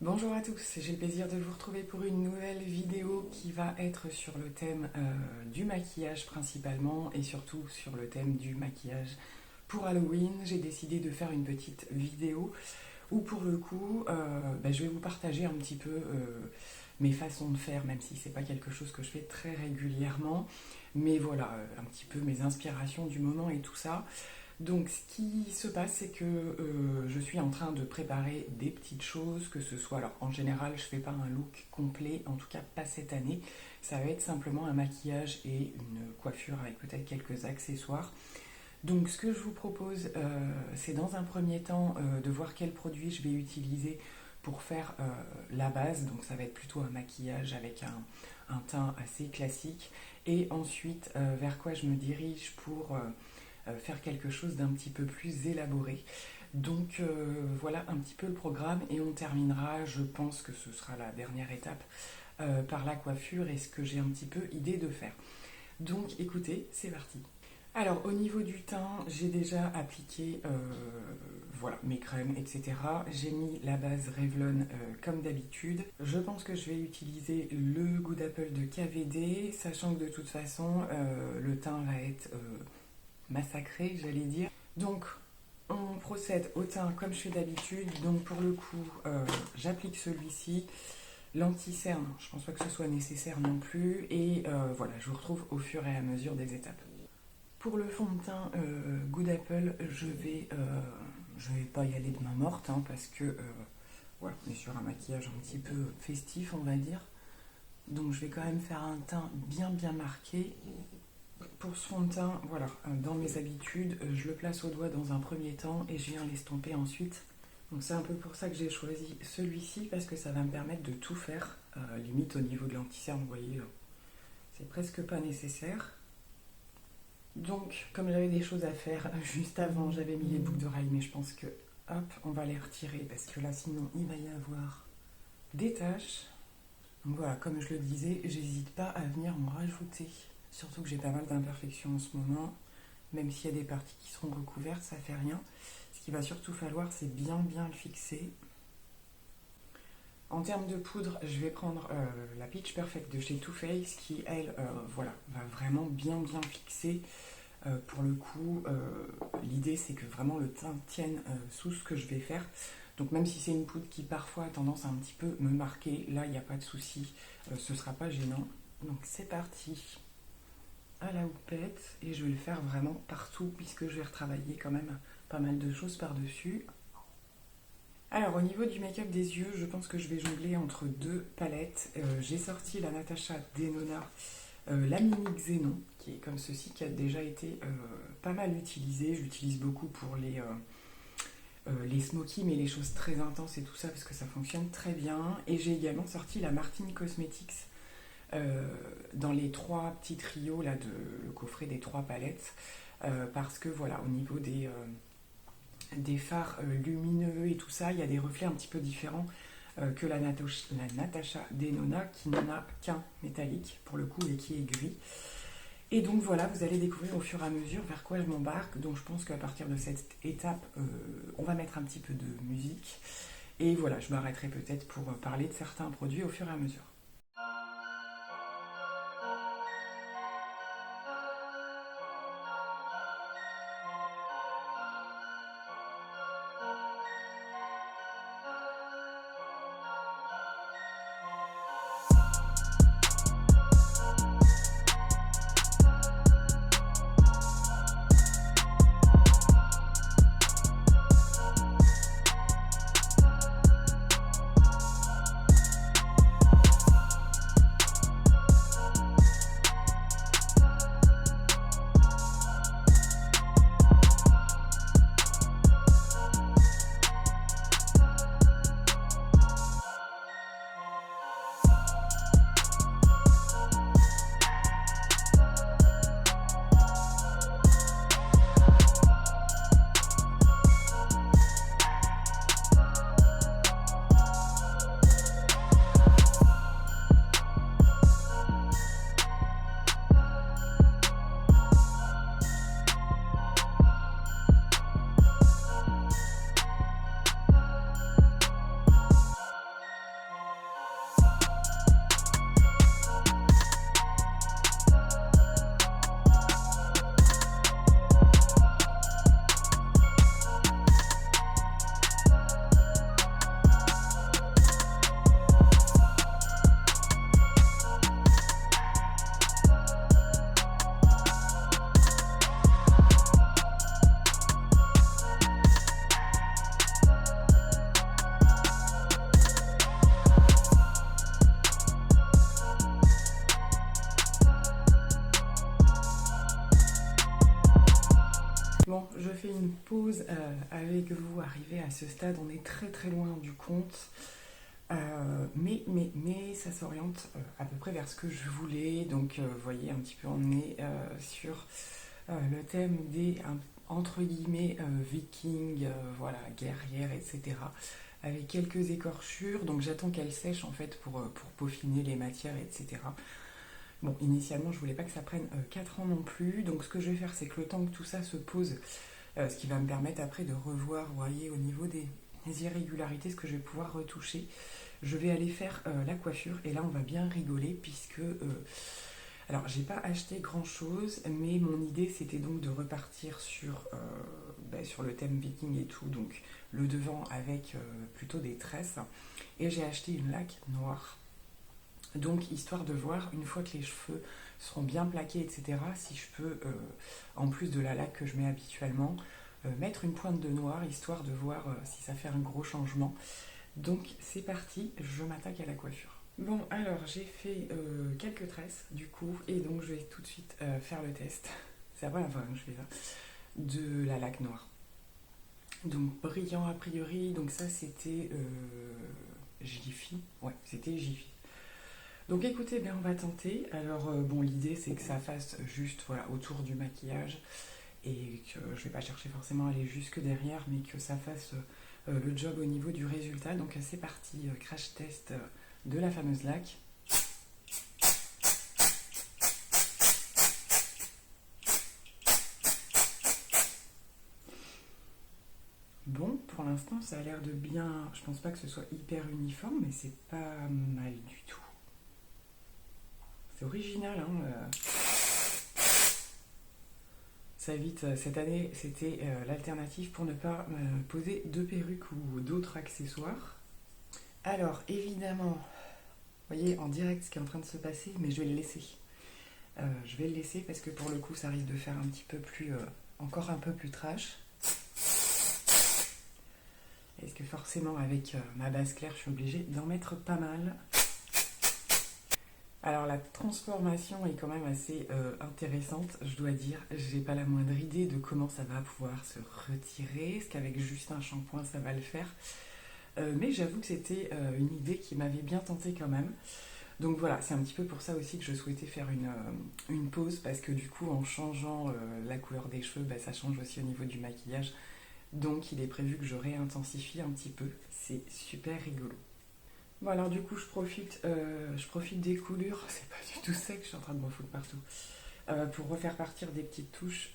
Bonjour à tous, j'ai le plaisir de vous retrouver pour une nouvelle vidéo qui va être sur le thème du maquillage principalement et surtout sur le thème du maquillage pour Halloween. J'ai décidé de faire une petite vidéo où pour le coup je vais vous partager un petit peu mes façons de faire, même si c'est pas quelque chose que je fais très régulièrement, mais voilà, un petit peu mes inspirations du moment et tout ça. Donc ce qui se passe, c'est que je suis en train de préparer des petites choses, que ce soit, alors en général je fais pas un look complet, en tout cas pas cette année, ça va être simplement un maquillage et une coiffure avec peut-être quelques accessoires. Donc ce que je vous propose, c'est dans un premier temps de voir quels produits je vais utiliser pour faire la base, donc ça va être plutôt un maquillage avec un teint assez classique, et ensuite vers quoi je me dirige pour faire quelque chose d'un petit peu plus élaboré. Donc voilà un petit peu le programme et on terminera, je pense que ce sera la dernière étape, par la coiffure et ce que j'ai un petit peu idée de faire. Donc écoutez, c'est parti. Alors au niveau du teint, j'ai déjà appliqué voilà, mes crèmes, etc. J'ai mis la base Revlon comme d'habitude. Je pense que je vais utiliser le Good Apple de KVD, sachant que de toute façon le teint va être massacré, j'allais dire. Donc on procède au teint comme je fais d'habitude. Donc pour le coup, j'applique celui-ci. L'anti-cerne, je pense pas que ce soit nécessaire non plus. Et voilà, je vous retrouve au fur et à mesure des étapes. Pour le fond de teint Good Apple, je vais pas y aller de main morte parce que voilà, on est sur un maquillage un petit peu festif, on va dire. Donc je vais quand même faire un teint bien marqué. Pour ce fond de teint, voilà, dans mes habitudes, je le place au doigt dans un premier temps et je viens l'estomper ensuite. Donc c'est un peu pour ça que j'ai choisi celui-ci, parce que ça va me permettre de tout faire, limite au niveau de l'anti-cerne, vous voyez, c'est presque pas nécessaire. Donc, comme j'avais des choses à faire, juste avant, j'avais mis les boucles d'oreilles, mais je pense que, hop, on va les retirer, parce que là, sinon, il va y avoir des taches. Donc voilà, comme je le disais, j'hésite pas à venir en rajouter. Surtout que j'ai pas mal d'imperfections en ce moment. Même s'il y a des parties qui seront recouvertes, ça fait rien. Ce qu'il va surtout falloir, c'est bien le fixer. En termes de poudre, je vais prendre la Pitch Perfect de chez Too Faced qui, elle, voilà, va vraiment bien fixer. Pour le coup, l'idée, c'est que vraiment le teint tienne sous ce que je vais faire. Donc même si c'est une poudre qui parfois a tendance à un petit peu me marquer, là, il n'y a pas de souci, ce ne sera pas gênant. Donc c'est parti à la houppette, et je vais le faire vraiment partout puisque je vais retravailler quand même pas mal de choses par-dessus. Alors au niveau du make-up des yeux, je pense que je vais jongler entre deux palettes. J'ai sorti la Natasha Denona, la mini Xénon, qui est comme ceci, qui a déjà été pas mal utilisée. Je l'utilise beaucoup pour les smoky, mais les choses très intenses et tout ça, parce que ça fonctionne très bien. Et j'ai également sorti la Martine Cosmetics dans les trois petits trios, là, le coffret des trois palettes, parce que voilà, au niveau des fards lumineux et tout ça, il y a des reflets un petit peu différents que la Natasha Denona, qui n'en a qu'un métallique pour le coup et qui est gris. Et donc voilà, vous allez découvrir au fur et à mesure vers quoi je m'embarque. Donc je pense qu'à partir de cette étape, on va mettre un petit peu de musique. Et voilà, je m'arrêterai peut-être pour parler de certains produits au fur et à mesure. refait une pause avec vous, arrivé à ce stade, on est très très loin du compte. Mais ça s'oriente à peu près vers ce que je voulais. Donc vous voyez un petit peu on est sur le thème des entre guillemets vikings, voilà, guerrières, etc. Avec quelques écorchures. Donc j'attends qu'elles sèchent en fait pour peaufiner les matières, etc. Bon, initialement je voulais pas que ça prenne 4 ans non plus. Donc ce que je vais faire, c'est que le temps que tout ça se pose, ce qui va me permettre après de revoir, vous voyez, au niveau des irrégularités, ce que je vais pouvoir retoucher. Je vais aller faire la coiffure et là on va bien rigoler puisque alors j'ai pas acheté grand chose, mais mon idée c'était donc de repartir sur le thème viking et tout, donc le devant avec plutôt des tresses, et j'ai acheté une laque noire, donc histoire de voir une fois que les cheveux seront bien plaqués, etc., si je peux en plus de la laque que je mets habituellement mettre une pointe de noir, histoire de voir si ça fait un gros changement. Donc c'est parti, je m'attaque à la coiffure. Bon, alors j'ai fait quelques tresses du coup, et donc je vais tout de suite faire le test. C'est la première fois que je fais ça, de la laque noire. Donc brillant a priori, donc ça c'était Jiffy, ouais, c'était Jiffy. Donc écoutez, bien on va tenter. Alors bon, l'idée c'est que ça fasse juste voilà, autour du maquillage, et que je vais pas chercher forcément à aller jusque derrière, mais que ça fasse le job au niveau du résultat. Donc c'est parti, crash test de la fameuse laque. Bon, pour l'instant ça a l'air de bien, je pense pas que ce soit hyper uniforme, mais c'est pas mal du tout. C'est original, hein. Ça évite, cette année c'était l'alternative pour ne pas poser de perruques ou d'autres accessoires. Alors évidemment, vous voyez en direct ce qui est en train de se passer, mais je vais le laisser. Je vais le laisser parce que pour le coup ça risque de faire un petit peu plus, encore un peu plus trash. Est-ce que forcément avec ma base claire je suis obligée d'en mettre pas mal. Alors la transformation est quand même assez intéressante, je dois dire. J'ai pas la moindre idée de comment ça va pouvoir se retirer. Est-ce qu'avec juste un shampoing ça va le faire? Mais j'avoue que c'était une idée qui m'avait bien tentée quand même. Donc voilà, c'est un petit peu pour ça aussi que je souhaitais faire une pause, parce que du coup en changeant la couleur des cheveux, ça change aussi au niveau du maquillage. Donc il est prévu que je réintensifie un petit peu. C'est super rigolo. Bon alors du coup je profite des coulures, c'est pas du tout sec, je suis en train de m'en foutre partout, pour refaire partir des petites touches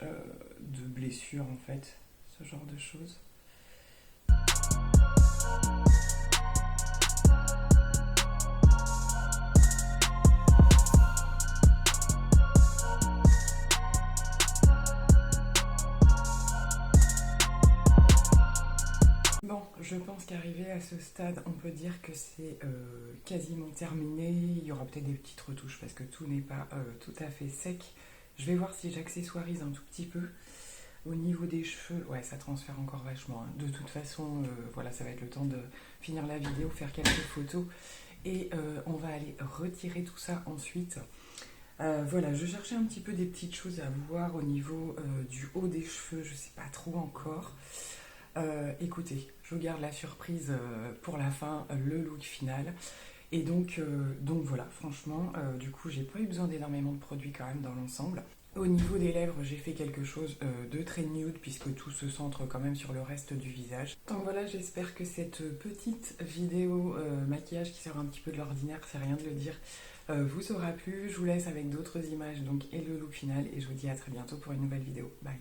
de blessures en fait, ce genre de choses. Bon, je pense qu'arrivé à ce stade, on peut dire que c'est quasiment terminé. Il y aura peut-être des petites retouches parce que tout n'est pas tout à fait sec. Je vais voir si j'accessoirise un tout petit peu. Au niveau des cheveux, ouais, ça transfère encore vachement, hein. De toute façon, voilà, ça va être le temps de finir la vidéo, faire quelques photos. Et on va aller retirer tout ça ensuite. Voilà, je cherchais un petit peu des petites choses à voir au niveau du haut des cheveux, je sais pas trop encore. Écoutez, je vous garde la surprise pour la fin, le look final. Et donc voilà, franchement, du coup, j'ai pas eu besoin d'énormément de produits quand même dans l'ensemble. Au niveau des lèvres, j'ai fait quelque chose de très nude, puisque tout se centre quand même sur le reste du visage. Donc voilà, j'espère que cette petite vidéo maquillage qui sort un petit peu de l'ordinaire, c'est rien de le dire, vous aura plu. Je vous laisse avec d'autres images donc, et le look final, et je vous dis à très bientôt pour une nouvelle vidéo. Bye.